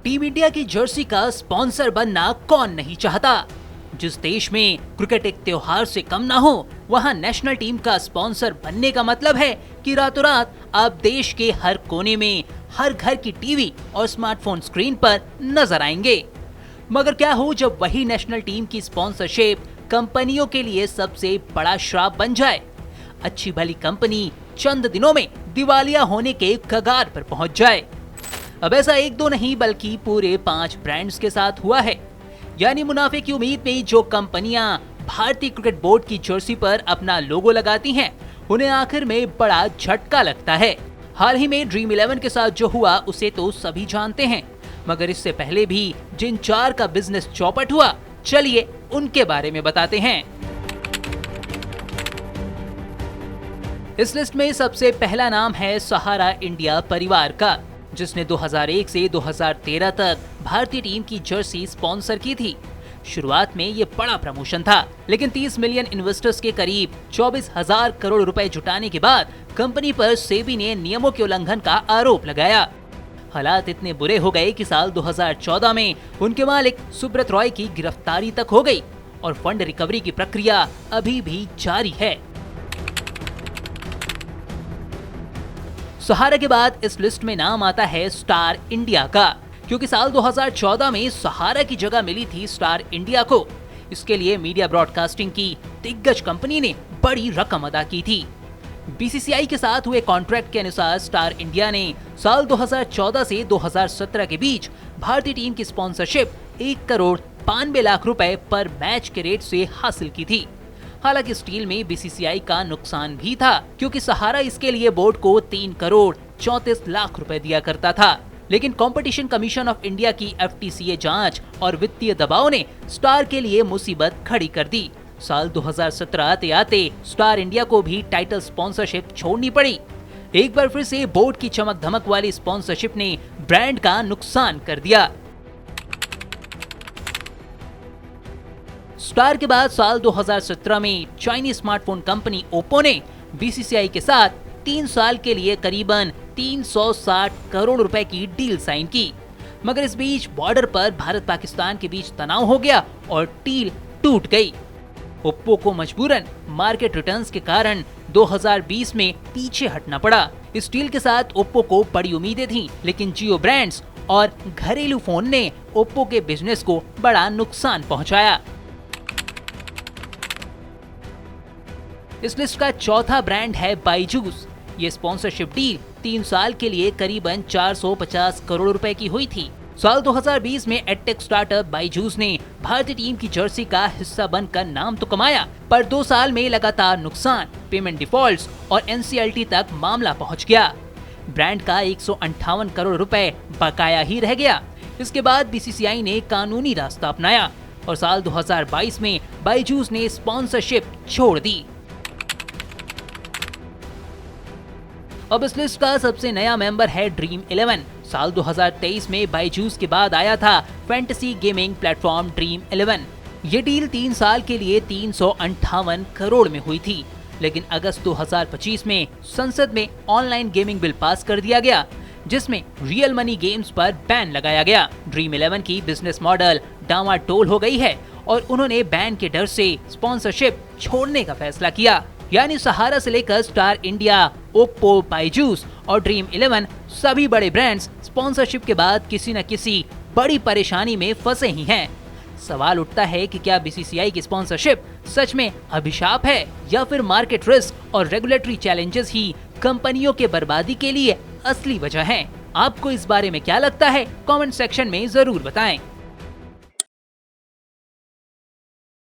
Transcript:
Team India की Jersey का sponsor बनना कौन नहीं चाहता। जिस देश में क्रिकेट एक त्योहार से कम ना हो, वहां नेशनल टीम का स्पॉन्सर बनने का मतलब है कि रातों रात आप देश के हर कोने में, हर घर की टीवी और स्मार्टफोन स्क्रीन पर नजर आएंगे। मगर क्या हो जब वही नेशनल टीम की स्पॉन्सरशिप कंपनियों के लिए सबसे बड़ा श्राप बन जाए। अच्छी भली कंपनी चंद दिनों में दिवालिया होने के कगार पर पहुंच जाए। अब ऐसा एक दो नहीं बल्कि पूरे 5 ब्रांड्स के साथ हुआ है। यानी मुनाफे की उम्मीद में जो कंपनियां भारतीय क्रिकेट बोर्ड की जर्सी पर अपना लोगो लगाती हैं, उन्हें आखिर में बड़ा झटका लगता है। हाल ही में ड्रीम 11 के साथ जो हुआ उसे तो सभी जानते हैं, मगर इससे पहले भी जिन 4 का बिजनेस चौपट हुआ, चलिए उनके बारे में बताते हैं। इस लिस्ट में सबसे पहला नाम है सहारा इंडिया परिवार का, जिसने 2001 से 2013 तक भारतीय टीम की जर्सी स्पॉन्सर की थी। शुरुआत में ये बड़ा प्रमोशन था, लेकिन 30 मिलियन इन्वेस्टर्स के करीब 24,000 करोड़ रुपए जुटाने के बाद कंपनी पर सेबी ने नियमों के उल्लंघन का आरोप लगाया। हालात इतने बुरे हो गए कि साल 2014 में उनके मालिक सुब्रत रॉय की गिरफ्तारी तक हो गई और फंड रिकवरी की प्रक्रिया अभी भी जारी है। सहारा के बाद इस लिस्ट में नाम आता है स्टार इंडिया का, क्योंकि साल 2014 में सहारा की जगह मिली थी स्टार इंडिया को। इसके लिए मीडिया ब्रॉडकास्टिंग की दिग्गज कंपनी ने बड़ी रकम अदा की थी। बीसीसीआई के साथ हुए कॉन्ट्रैक्ट के अनुसार स्टार इंडिया ने साल 2014 से 2017 के बीच भारतीय टीम की स्पॉन्सरशिप 1 करोड़ 92 लाख रुपए पर मैच के रेट से हासिल की थी। हालांकि इस डील में बीसीसीआई का नुकसान भी था, क्योंकि सहारा इसके लिए बोर्ड को 3 करोड़ 34 लाख रुपए दिया करता था। लेकिन कंपटीशन कमीशन ऑफ इंडिया की FTCA जांच और वित्तीय दबाव ने स्टार के लिए मुसीबत खड़ी कर दी। साल 2017 आते आते स्टार इंडिया को भी टाइटल स्पॉन्सरशिप छोड़नी पड़ी। एक बार फिर से बोर्ड की चमक धमक वाली स्पॉन्सरशिप ने ब्रांड का नुकसान कर दिया। स्टार के बाद साल 2017 में चाइनीज स्मार्टफोन कंपनी ओप्पो ने बीसीसीआई के साथ 3 साल के लिए करीबन 360 करोड़ रुपए की डील साइन की। मगर इस बीच बॉर्डर पर भारत पाकिस्तान के बीच तनाव हो गया और डील टूट गई। ओप्पो को मजबूरन मार्केट रिटर्न्स के कारण 2020 में पीछे हटना पड़ा। इस डील के साथ ओप्पो को बड़ी उम्मीदें थीं, लेकिन जियो ब्रांड्स और घरेलू फोन ने ओप्पो के बिजनेस को बड़ा नुकसान पहुंचाया। इस लिस्ट का चौथा ब्रांड है बायजूस। ये स्पॉन्सरशिप डील 3 साल के लिए करीबन 450 करोड़ रुपए की हुई थी। साल 2020 में एडटेक स्टार्टअप बायजूस ने भारतीय टीम की जर्सी का हिस्सा बनकर नाम तो कमाया, पर 2 साल में लगातार नुकसान, पेमेंट डिफॉल्ट्स और NCLT तक मामला पहुंच गया। ब्रांड का 158 करोड़ रुपए बकाया ही रह गया। इसके बाद बीसीसीआई ने कानूनी रास्ता अपनाया और साल 2022 में बायजूस ने स्पॉन्सरशिप छोड़ दी। अब इस लिस्ट का सबसे नया मेंबर है ड्रीम 11। साल 2023 में बायजूस के बाद आया था फैंटेसी गेमिंग प्लेटफॉर्म ड्रीम 11। ये डील 3 साल के लिए 358 करोड़ में हुई थी, लेकिन अगस्त 2025 में संसद में ऑनलाइन गेमिंग बिल पास कर दिया गया, जिसमें रियल मनी गेम्स पर बैन लगाया गया। ड्रीम 11 की बिजनेस मॉडल डामाडोल हो गई है और उन्होंने बैन के डर से स्पॉन्सरशिप छोड़ने का फैसला किया। यानी सहारा से लेकर स्टार इंडिया, ओप्पो, बायजूस और ड्रीम 11 सभी बड़े ब्रांड्स स्पॉन्सरशिप के बाद किसी न किसी बड़ी परेशानी में फंसे ही हैं। सवाल उठता है कि क्या बीसीसीआई की स्पॉन्सरशिप सच में अभिशाप है या फिर मार्केट रिस्क और रेगुलेटरी चैलेंजेस ही कंपनियों के बर्बादी के लिए असली वजह हैं? आपको इस बारे में क्या लगता है? कमेंट सेक्शन में जरूर बताएं।